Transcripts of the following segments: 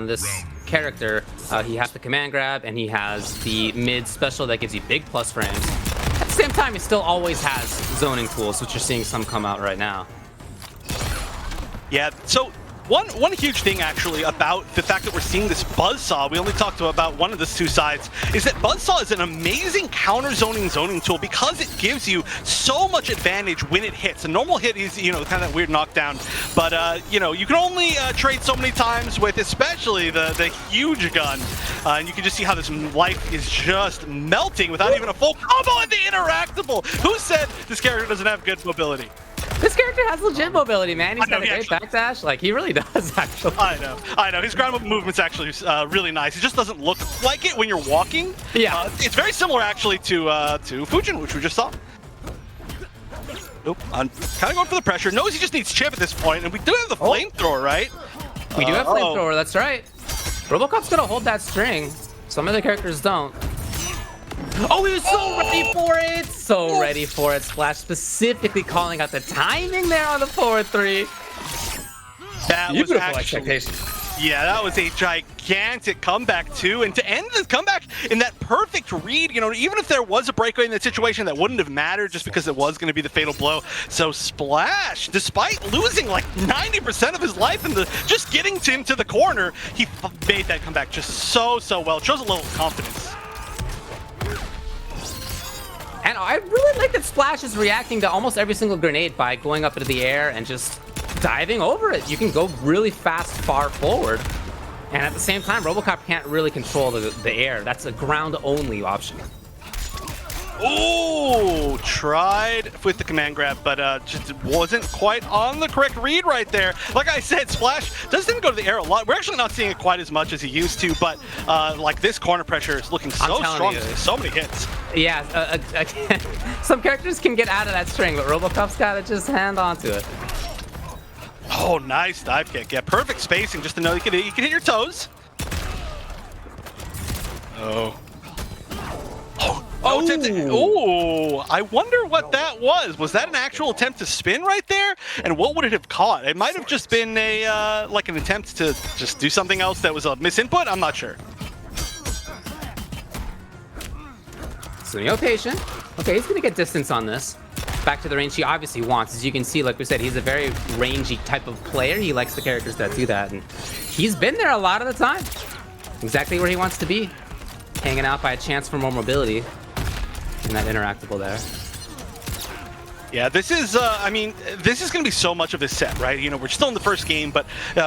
this character, he has the command grab and he has the mid special that gives you big plus frames. At the same time, he still always has zoning tools, which you're seeing some come out right now. Yeah, so one huge thing actually about the fact that we're seeing this Buzzsaw, we only talked about one of the two sides, is that Buzzsaw is an amazing counter zoning tool because it gives you so much advantage when it hits. A normal hit is, you know, kind of that weird knockdown, but you know, you can only trade so many times with especially the huge gun, and you can just see how this life is just melting without even a full combo and the interactable. Who said this character doesn't have good mobility? This character has legit mobility, man. He's got a great backdash. Like, he really does, actually. I know. His ground movement's actually really nice. It just doesn't look like it when you're walking. Yeah. It's very similar, actually, to Fujin, which we just saw. Nope. I'm kind of going for the pressure. Knows he just needs chip at this point, and we do have the flamethrower, right? We do have flamethrower, that's right. Robocop's gonna hold that string. Some other characters don't. Oh, he was so ready for it! So ready for it. Splash specifically calling out the timing there on the 4-3. That was actually... Yeah, that was a gigantic comeback too, and to end the comeback in that perfect read, you know, even if there was a breakaway in that situation, that wouldn't have mattered just because it was going to be the fatal blow. So Splash, despite losing like 90% of his life and just getting him to the corner, he made that comeback just so well. It shows a little confidence. And I really like that Splash is reacting to almost every single grenade by going up into the air and just diving over it. You can go really fast, far forward. And at the same time, Robocop can't really control the air. That's a ground-only option. Ooh, tried with the command grab, but just wasn't quite on the correct read right there. Like I said, Splash does tend to go to the air a lot. We're actually not seeing it quite as much as he used to, but like this corner pressure is looking so strong. So many hits. Yeah, some characters can get out of that string, but Robocop's got to just hand on to it. Oh, nice dive kick. Yeah, perfect spacing just to know you can hit your toes. Oh. Oh, I wonder what that was. Was that an actual attempt to spin right there? And what would it have caught? It might have just been a like an attempt to just do something else that was a misinput. I'm not sure. Sooneo patient. Okay, he's gonna get distance on this. Back to the range he obviously wants. As you can see, like we said, he's a very rangy type of player. He likes the characters that do that, and he's been there a lot of the time. Exactly where he wants to be. Hanging out by a chance for more mobility. And that interactable there. Yeah, this is, I mean, this is going to be so much of this set, right? You know, we're still in the first game, but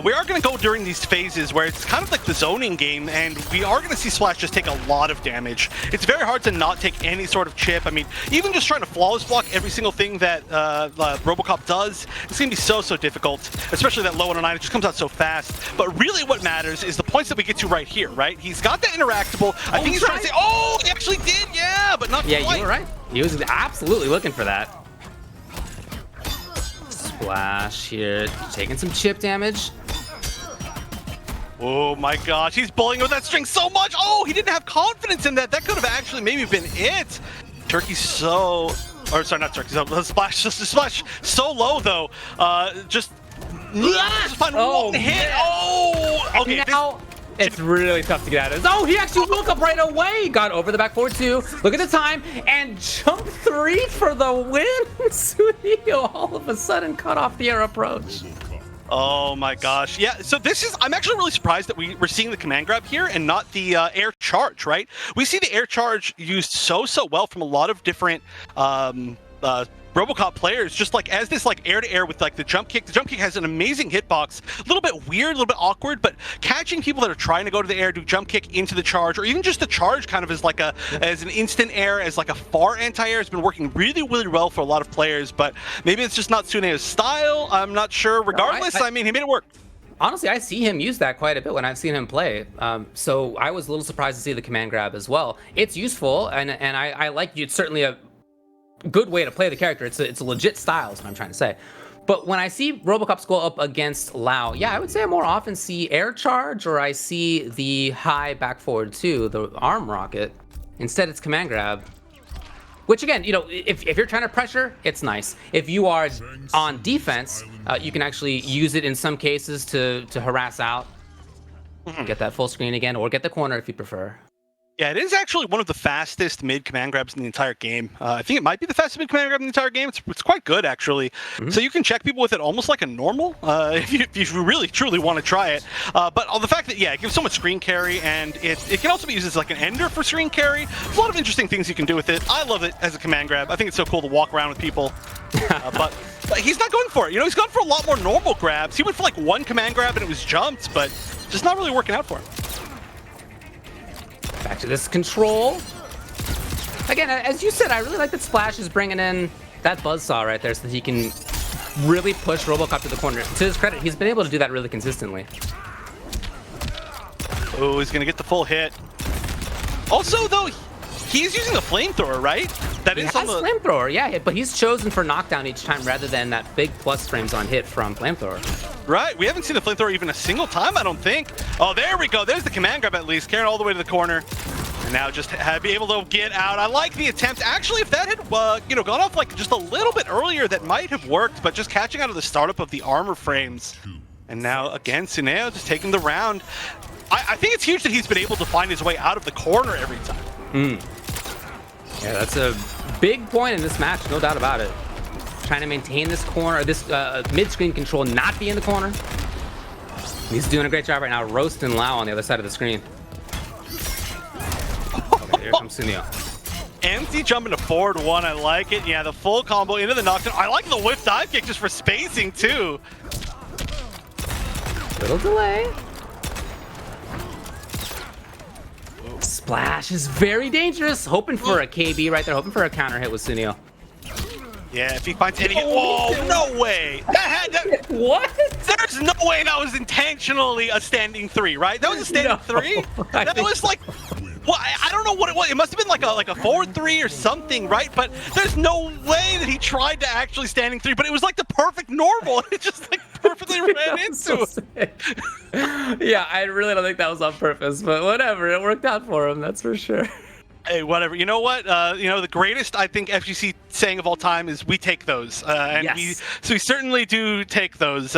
we are going to go during these phases where it's kind of like the zoning game, and we are going to see Splash just take a lot of damage. It's very hard to not take any sort of chip. I mean, even just trying to flawless block every single thing that Robocop does, it's going to be so difficult, especially that low 109. It just comes out so fast. But really what matters is the points that we get to right here, right? He's got that interactable. I think he's trying to say, oh, he actually did, yeah, but not quite. Yeah, you were right. He was absolutely looking for that. Splash here, taking some chip damage. Oh my gosh, he's bullying with that string so much. Oh, he didn't have confidence in that. That could have actually maybe been it. Turkey's so, or sorry, not Turkey. Splash, just Splash so low though. Just find one hit. Oh, okay. Now, it's really tough to get out of this. Oh, he actually woke up right away. Got over the back forward two. Look at the time. And jump 3 for the win. Sooneo all of a sudden cut off the air approach. Oh my gosh. Yeah, so this is, I'm actually really surprised that we're seeing the command grab here and not the air charge, right? We see the air charge used so well from a lot of different Robocop players, just like as this like air-to-air with like the jump kick. The jump kick has an amazing hitbox, a little bit weird, a little bit awkward, but catching people that are trying to go to the air, do jump kick into the charge, or even just the charge kind of as like as an instant air, as like a far anti-air has been working really well for a lot of players, but maybe it's just not Sooneo's style. I'm not sure. Regardless, I mean, he made it work. Honestly, I see him use that quite a bit when I've seen him play. So I was a little surprised to see the command grab as well. It's useful, and I like you. It's certainly a good way to play the character. It's a legit style is what I'm trying to say. But when I see Robocop go up against Lao, yeah, I would say I more often see air charge, or I see the high back forward two, the arm rocket. Instead, it's command grab. Which again, you know, if you're trying to pressure, it's nice. If you are on defense, you can actually use it in some cases to harass out. Get that full screen again, or get the corner if you prefer. Yeah, it is actually one of the fastest mid command grabs in the entire game. I think it might be the fastest mid command grab in the entire game. It's quite good, actually. So you can check people with it almost like a normal, if you really, truly want to try it. But on the fact that, yeah, it gives so much screen carry, and it can also be used as like an ender for screen carry. There's a lot of interesting things you can do with it. I love it as a command grab. I think it's so cool to walk around with people. But he's not going for it. You know, he's gone for a lot more normal grabs. He went for like one command grab and it was jumped, but just not really working out for him. Back to this control. Again, as you said, I really like that Splash is bringing in that buzzsaw right there so that he can really push Robocop to the corner. To his credit, he's been able to do that really consistently. Oh, he's going to get the full hit. Also, though, he's using the flamethrower, right? That is on the flamethrower, yeah, but he's chosen for knockdown each time rather than that big plus frames on hit from flamethrower. Right, we haven't seen the flamethrower even a single time, I don't think. Oh, there we go. There's the command grab at least, carrying all the way to the corner. And now just be able to get out. I like the attempt. Actually, if that had gone off like just a little bit earlier, that might have worked. But just catching out of the startup of the armor frames. And now again, Sooneo just taking the round. I think it's huge that he's been able to find his way out of the corner every time. Yeah, that's a big point in this match, no doubt about it. Trying to maintain this corner, this mid-screen control, not be in the corner. He's doing a great job right now, roasting Lau on the other side of the screen. Okay, here comes Sooneo. Empty jump into forward one, I like it. Yeah, the full combo into the knockdown. I like the whiff dive kick just for spacing too. Little delay. Splash is very dangerous. Hoping for a KB right there, hoping for a counter hit with Sooneo. Yeah, if he finds any... Oh, no way! What? There's no way that was intentionally a standing 3, right? That was a standing 3? That was like... Well, I don't know what it was. It must have been like a forward 3 or something, right? But there's no way that he tried to actually standing 3, but it was like the perfect normal. It just like perfectly ran into it. Yeah, I really don't think that was on purpose, but whatever. It worked out for him, that's for sure. Hey, whatever. You know what? The greatest, I think, FGC saying of all time is "we take those," and yes. we certainly do take those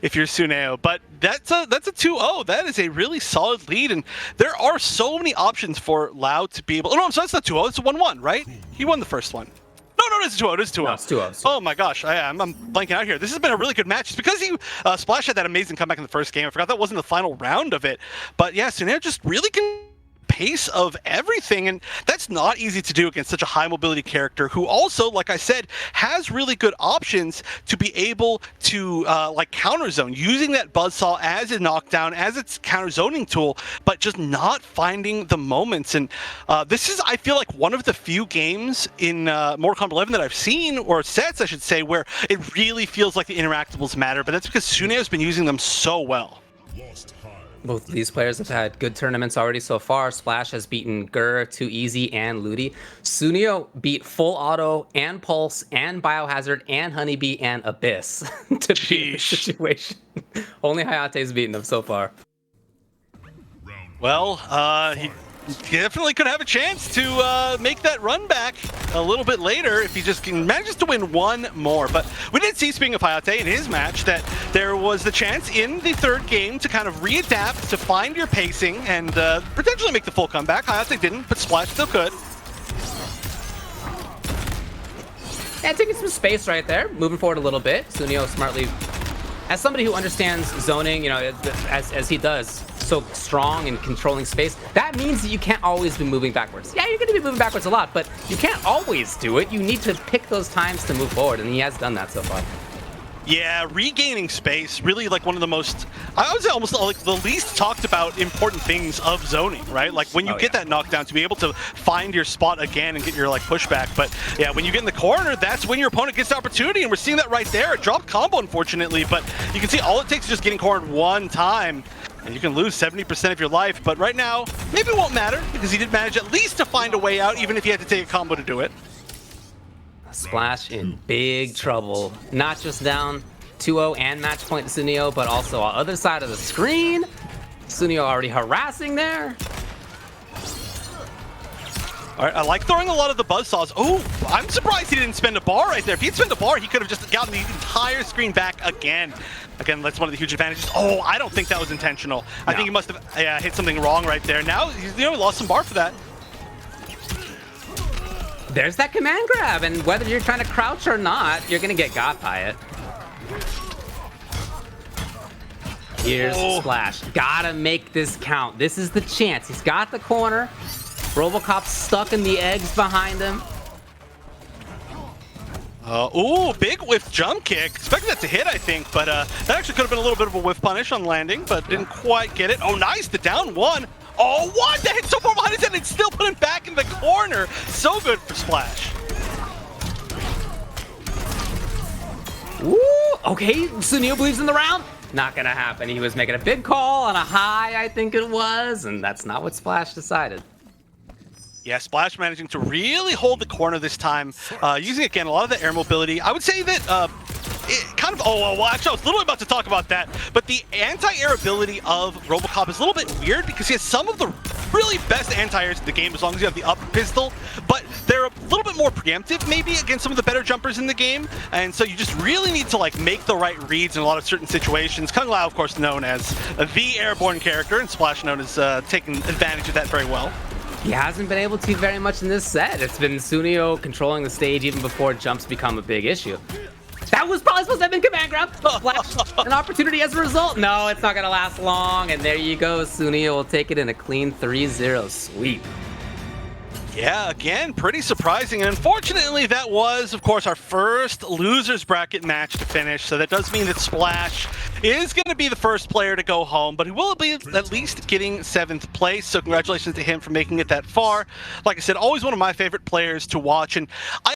if you're Sooneo. But that's a 2-0. That is a really solid lead, and there are so many options for Lau to be able. Oh no, so that's not 2-0. It's a 1-1, right? He won the first one. No, it's 2-0. It is 2-0. No, it's 2-0. Oh my gosh, I'm blanking out here. This has been a really good match. It's because he Splash had that amazing comeback in the first game. I forgot that wasn't the final round of it. But yeah, Sooneo just really can pace of everything, and that's not easy to do against such a high mobility character who also, like I said, has really good options to be able to like counter zone, using that buzzsaw as a knockdown, as its counter zoning tool, but just not finding the moments. And this is, I feel like, one of the few games in Mortal Kombat 11 that I've seen, or sets I should say, where it really feels like the interactables matter, but that's because Sooneo been using them so well. Both of these players have had good tournaments already so far. Splash has beaten Gur, Too Easy, and Ludi. Sooneo beat Full Auto and Pulse and Biohazard and Honeybee and Abyss to beat the situation. Only Hayate's beaten them so far. Well, he definitely could have a chance to make that run back a little bit later if he just manages to win one more. But we did see, speaking of Hayate, in his match, that there was the chance in the third game to kind of readapt, to find your pacing, and potentially make the full comeback. Hayate didn't, but Splash still could. And taking some space right there, moving forward a little bit. Sooneo smartly, as somebody who understands zoning, as he does, so strong and controlling space, that means that you can't always be moving backwards. Yeah, you're going to be moving backwards a lot, but you can't always do it. You need to pick those times to move forward, and he has done that so far. Yeah, regaining space, really like one of the most, I would say almost like the least talked about important things of zoning, right? Like when you get that knockdown, to be able to find your spot again and get your like pushback. But yeah, when you get in the corner, that's when your opponent gets the opportunity, and we're seeing that right there. It dropped combo, unfortunately, but you can see all it takes is just getting cornered one time, and you can lose 70% of your life. But right now, maybe it won't matter, because he did manage at least to find a way out, even if he had to take a combo to do it. Splash in big trouble. Not just down 2-0 and match point to Sooneo, but also on the other side of the screen. Sooneo already harassing there. All right, I like throwing a lot of the buzzsaws. Oh, I'm surprised he didn't spend a bar right there. If he'd spent a bar, he could have just gotten the entire screen back again. Again, that's one of the huge advantages. Oh, I don't think that was intentional. I think he must have hit something wrong right there. Now, he's, lost some bar for that. There's that command grab, and whether you're trying to crouch or not, you're going to get got by it. Here's Splash. Gotta make this count. This is the chance. He's got the corner. RoboCop's stuck in the eggs behind him. Ooh, big whiff jump kick. Expected that to hit, I think, but that actually could have been a little bit of a whiff punish on landing, but didn't quite get it. Oh, nice, the down one. Oh, what? That hit so far behind his head and still put him back in the corner. So good for Splash. Ooh, okay, Sooneo believes in the round. Not gonna happen. He was making a big call on a high, I think it was, and that's not what Splash decided. Yeah, Splash managing to really hold the corner this time, using, again, a lot of the air mobility. I would say that it kind of, well, actually, I was literally about to talk about that, but the anti-air ability of RoboCop is a little bit weird because he has some of the really best anti-airs in the game as long as you have the up pistol, but they're a little bit more preemptive maybe against some of the better jumpers in the game, and so you just really need to like make the right reads in a lot of certain situations. Kung Lao, of course, known as the airborne character, and Splash known as taking advantage of that very well. He hasn't been able to very much in this set. It's been Sooneo controlling the stage even before jumps become a big issue. That was probably supposed to have been command grab. Splash, an opportunity as a result. No, it's not going to last long. And there you go. Sooneo will take it in a clean 3-0 sweep. Yeah, again, pretty surprising. And unfortunately, that was, of course, our first losers bracket match to finish. So that does mean that Splash is going to be the first player to go home, but he will be at least getting 7th place. So congratulations to him for making it that far. Like I said, always one of my favorite players to watch. And